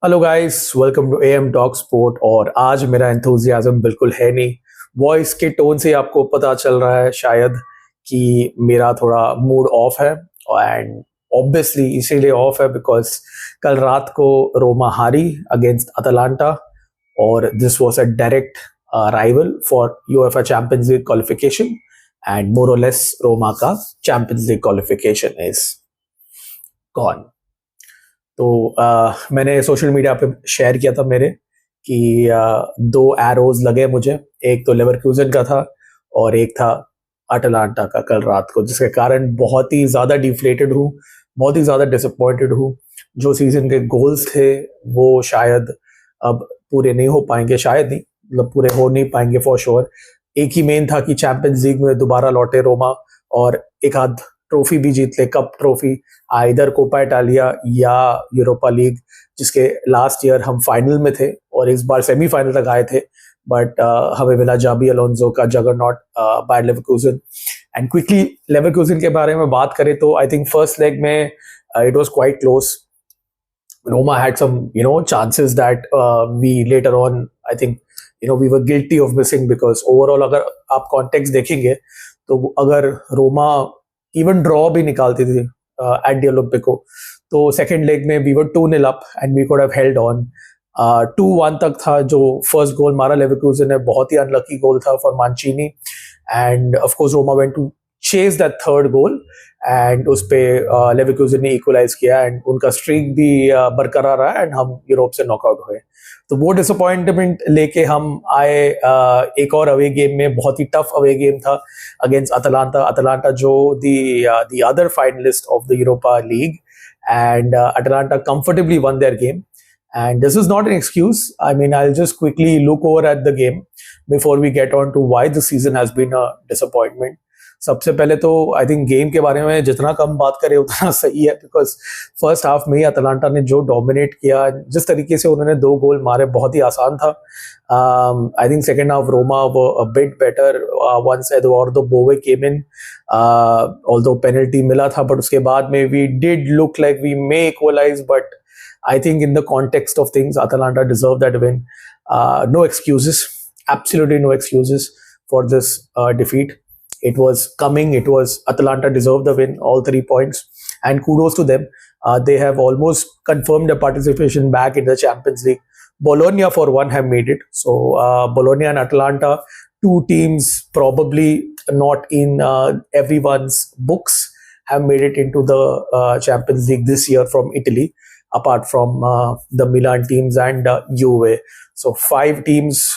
Hello guys, welcome to AM talk sport. और आज मेरा एंथुजियाज्म बिल्कुल है नहीं। वॉइस के टोन से आपको पता चल रहा है शायद कि मेरा थोड़ा मूड ऑफ है। एंड ऑब्वियसली इसीलिए ऑफ है बिकॉज कल रात को रोमा हारी अगेंस्ट अटलांटा। और this was a direct rival for UEFA champions league qualification. And more और लेस रोमा का champions league qualification is gone. तो मैंने सोशल मीडिया पे शेयर किया था मेरे कि दो एरोज लगे मुझे। एक तो लेवरक्यूजन का था और एक था अटलांटा का कल रात को, जिसके कारण बहुत ही ज़्यादा डिफ्लेटेड हूँ, बहुत ही ज़्यादा डिसअपॉइंटेड हूँ। जो सीजन के गोल्स थे वो शायद अब पूरे नहीं हो पाएंगे, शायद नहीं, मतलब पूरे हो नहीं पाएंगे फॉर श्योर। एक ही मेन था कि चैंपियंस लीग में दोबारा लौटे रोमा और एक आध ट्रॉफी भी जीत ले, cup trophy, either Coppa Italia या यूरोपा लीग, जिसके लास्ट ईयर हम फाइनल में थे और इस बार सेमीफाइनल तक आए थे। बट हमें मिला जाबी अलोंसो का juggernaut Bayer Leverkusen. And quickly Leverkusen के बारे में बात करें तो आई थिंक फर्स्ट लेग में it was quite close. Roma had some, chances that we later on, I think, we were guilty of missing because overall, अगर आप context देखेंगे तो अगर रोमा इवन ड्रॉ भी निकालती थी एट दी ओलंपिको, तो सेकेंड लेग में we were 2-0 up and we could have held on. 2-1 तक था जो फर्स्ट गोल मारा लेवरकुसन ने, बहुत ही अनलकी गोल था for Mancini. And of course Roma went to chase that third goal and उस पे लेवरकुसन ने इक्वलाइज किया एंड उनका स्ट्रीक भी बरकरार रहा एंड हम यूरोप से नॉकआउट हुए। तो वो डिसअपॉइंटमेंट लेके हम आए एक और अवे गेम में, बहुत ही टफ अवे गेम था अगेंस्ट अटलांटा। अटलांटा जो the other finalist of the Europa league, and Atlanta comfortably won their game. And this is not an excuse. I mean, I'll just quickly look over at the game before we get on to why the season has been a disappointment. सबसे पहले तो I think game के बारे में जितना कम बात करें उतना सही है, बिकॉज फर्स्ट हाफ में ही अटलांटा ने जो डोमिनेट किया, जिस तरीके से उन्होंने दो गोल मारे, बहुत ही आसान था। I think second half Roma वो a bit better once Eduardo Bove came in, although penalty मिला था, बट उसके बाद में we did look like we may equalise. बट I think in the context of things, Atalanta deserved that win. No excuses, absolutely no excuses for this defeat. It was coming. It was Atalanta deserved the win, all 3 points, and kudos to them. They have almost confirmed their participation back in the Champions League. Bologna, for one, have made it. So Bologna and Atalanta, two teams probably not in everyone's books, have made it into the Champions League this year from Italy, apart from the Milan teams and Juve. So 5 teams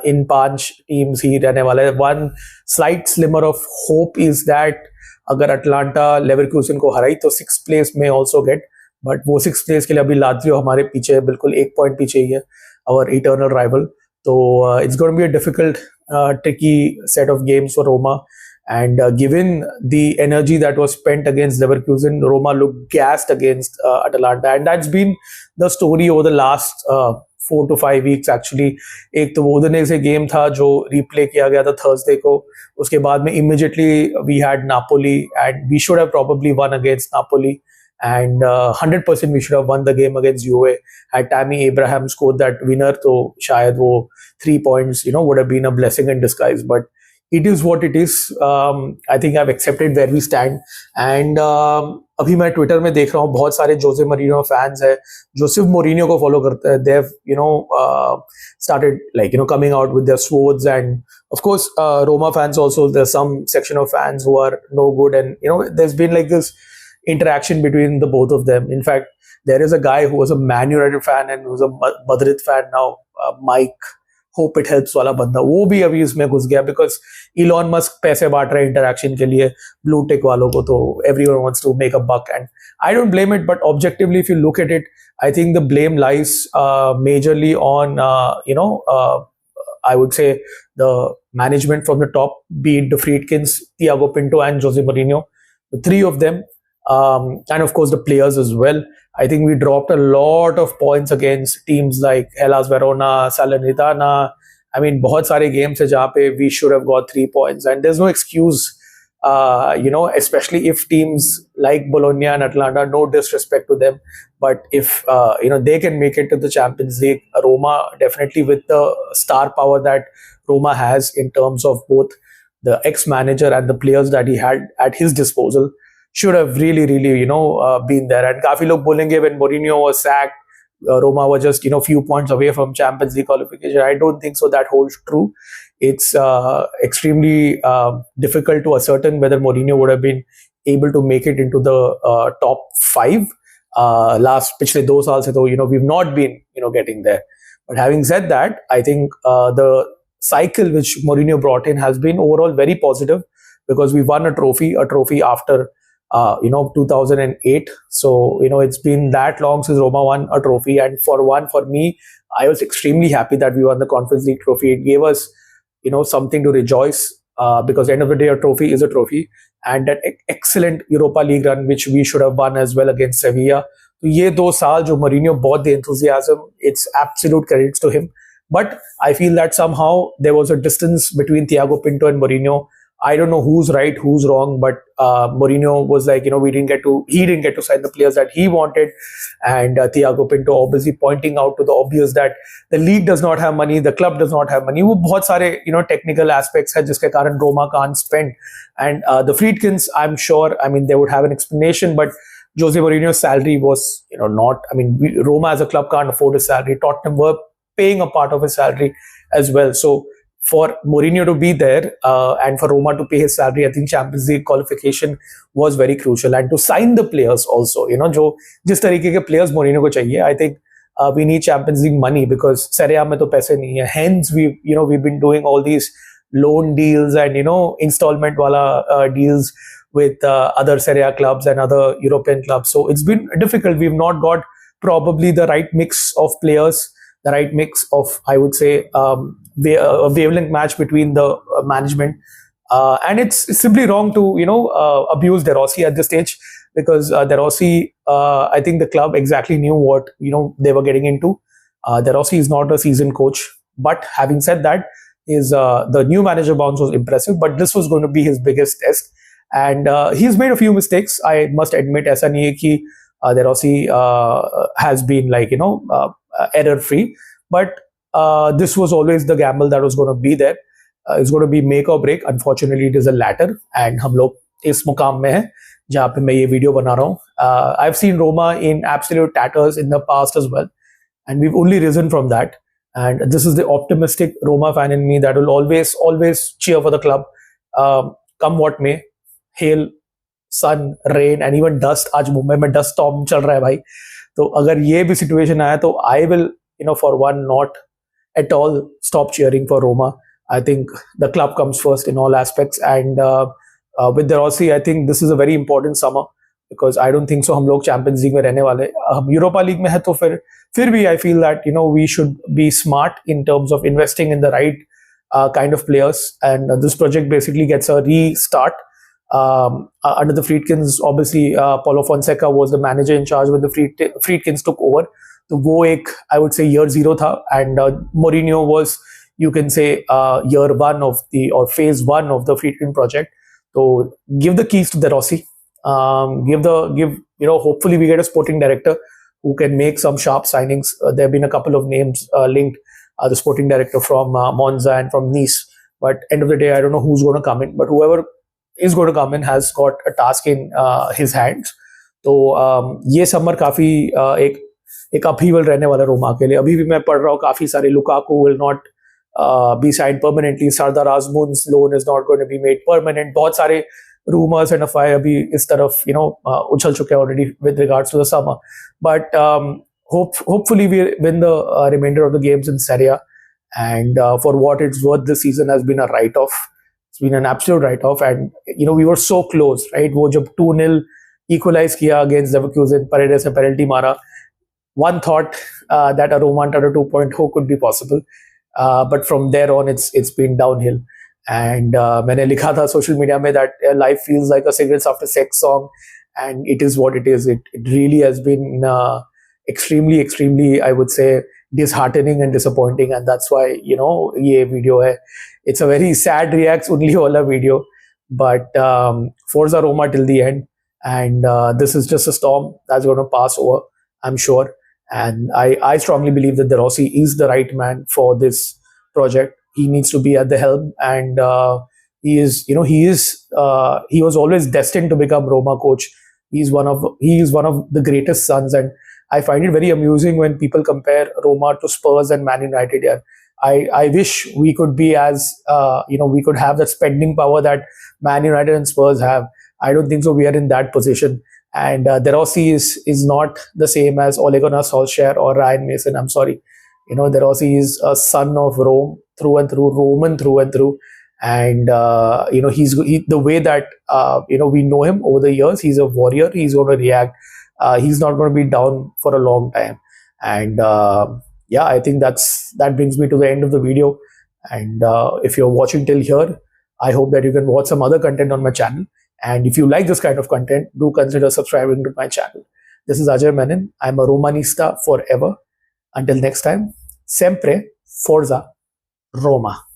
in 5 teams ही रहने वाला है। One slight slimmer of hope is that अगर Atlanta Leverkusen को हराई तो 6th place में also get, but वो 6th place के लिए अभी लाज़ियो हमारे पीछे, बिल्कुल 1 point पीछे ही है, our eternal rival. तो it's going to be a difficult, tricky set of games for Roma. And given the energy that was spent against Leverkusen, Roma looked gassed against Atalanta. And that's been the story over the last 4 to 5 weeks actually. एक तो वो दिन से game था जो replay किया गया था थर्सडे को, उसके बाद में immediately we had Napoli and we should have probably won against Napoli. And 100% we should have won the game against Juve. Had Tammy Abraham scored that winner, तो शायद वो 3 points, would have been a blessing in disguise. But it is what it is. I think I've accepted where we stand. And अभी मैं Twitter में देख रहा हूँ बहुत सारे जोसे मोरिनो फैंस हैं जो सिर्फ मोरिनियो को फॉलो करते हैं. They've started coming out with their swords. And of course Roma fans also, there's some section of fans who are no good, and there's been like this interaction between the both of them. In fact, there is a guy who was a Man United fan and who's a Madrid fan now, Mike hope it helps वाला बंदा, वो भी अभी इसमें घुस गया because Elon Musk पैसे बांट रहे हैं इंटरैक्शन के लिए ब्लू टिक वालों को, तो everyone wants to make a buck. And I don't blame it, but objectively if you look at it, I think the blame lies majorly on I would say the management from the top, be it the Friedkins, Thiago Pinto and Jose Mourinho, the 3 of them, and of course the players as well. I think we dropped a lot of points against teams like Hellas Verona, Salernitana. I mean, बहुत सारे games है जहाँ पे we should have got 3 points, and there's no excuse especially if teams like Bologna and Atalanta, no disrespect to them, but if they can make it to the Champions League, Roma definitely with the star power that Roma has in terms of both the ex-manager and the players that he had at his disposal, should have really, really, been there. And काफी लोग बोलेंगे when Mourinho was sacked, Roma were just few points away from Champions League qualification. I don't think so. That holds true. It's extremely difficult to ascertain whether Mourinho would have been able to make it into the top five. Last पिछले 2 साल से तो we've not been getting there. But having said that, I think the cycle which Mourinho brought in has been overall very positive, because we won a trophy after 2008. So it's been that long since Roma won a trophy, and for me, I was extremely happy that we won the Conference League trophy. It gave us something to rejoice, because at the end of the day, a trophy is a trophy, and that excellent Europa League run which we should have won as well against Sevilla. So ये 2 साल जो Mourinho brought the enthusiasm, it's absolute credits to him. But I feel that somehow there was a distance between Thiago Pinto and Mourinho. I don't know who's right, who's wrong, but Mourinho was like, he didn't get to sign the players that he wanted, and Thiago Pinto obviously pointing out to the obvious that the league does not have money, the club does not have money. वो बहुत सारे technical aspects है जिसके कारण Roma can't spend, and the Friedkins, I'm sure, they would have an explanation, but Jose Mourinho's salary was not. Roma as a club can't afford his salary. Tottenham were paying a part of his salary as well, so for Mourinho to be there and for Roma to pay his salary, I think Champions League qualification was very crucial, and to sign the players also, जो जिस तरीके के players Mourinho को चाहिए, I think we need Champions League money, because Serie A में तो पैसे नहीं है. Hence we've been doing all these loan deals and installment wala deals with other Serie A clubs and other European clubs. So it's been difficult. We've not got probably the right mix of players, the right mix of, I would say, a wavelength match between the management, and it's simply wrong to abuse De Rossi at this stage, because De Rossi, I think the club exactly knew what they were getting into. De Rossi is not a seasoned coach, but having said that, the new manager bounce was impressive, but this was going to be his biggest test, and he's made a few mistakes, I must admit. ऐसा नहीं है कि De Rossi has been error free, but this was always the gamble that was going to be there. It's going to be make or break. Unfortunately, it is a latter, and हम लोग इस मुकाम में हैं जहाँ पे मैं ये वीडियो बना रहा हूँ. I've seen Roma in absolute tatters in the past as well, and we've only risen from that. And this is the optimistic Roma fan in me that will always cheer for the club, come what may, hail, sun, rain, and even dust. आज मुंबई में dust storm चल रहा है भाई. तो अगर ये भी situation आया तो I will for one not at all stop cheering for Roma. I think the club comes first in all aspects, and with De Rossi, I think this is a very important summer, because I don't think so हम लोग Champions League में रहने वाले. हम Europa League में है तो फिर भी I feel that we should be smart in terms of investing in the right kind of players, and this project basically gets a restart. Under the Friedkins, obviously Paulo Fonseca was the manager in charge when the Friedkins took over. तो वो एक, I would say, year zero था, and Mourinho was, you can say, year one of or phase one of the Friedkin project. So give the keys to De Rossi. Hopefully we get a sporting director who can make some sharp signings. There have been a couple of names linked, the sporting director from Monza and from Nice. But end of the day, I don't know who's going to come in. But whoever is going to come in has got a task in his hands. तो ये summer काफी एक upheaval रहने वाला रोमा के लिए. अभी भी मैं पढ़ रहा हूँ काफी सारे, Lukaku will not be signed permanently, Sardar Azmoun's loan is not going to be made permanent. बहुत सारे rumors and affair अभी इस तरफ उछल चुके हैं already with regards to the summer. But hopefully we win the remainder of the games in Serie A, and for what it's worth, this season has been a write-off. It's been an absolute write-off, and we were so close, right? वो जब 2-0 equalize किया against Leverkusen, Paredes ने penalty मारा. One thought that a Romantada 2.0 could be possible, but from there on, it's been downhill. And मैंने लिखा था social media में that life feels like a cigarettes after sex song, and it is what it is. It really has been extremely, I would say, disheartening and disappointing, and that's why ये video है. It's a very sad reacts only वाला video. but Forza Roma till the end. And this is just a storm that's going to pass over, I'm sure. And I strongly believe that De Rossi is the right man for this project. He needs to be at the helm, and he was always destined to become Roma coach. He is one of the greatest sons, and I find it very amusing when people compare Roma to Spurs and Man United. Yeah, I wish we could be as we could have that spending power that Man United and Spurs have. I don't think so. We are in that position, and De Rossi is not the same as Ole Gunnar Solskjaer or Ryan Mason. I'm sorry, De Rossi is a son of Rome through and through, Roman through and through, and the way that we know him over the years. He's a warrior. He's going to react. He's not going to be down for a long time, and yeah, I think that brings me to the end of the video. And if you're watching till here, I hope that you can watch some other content on my channel. And if you like this kind of content, do consider subscribing to my channel. This is Ajay Menon. I'm a Romanista forever. Until next time, sempre Forza Roma.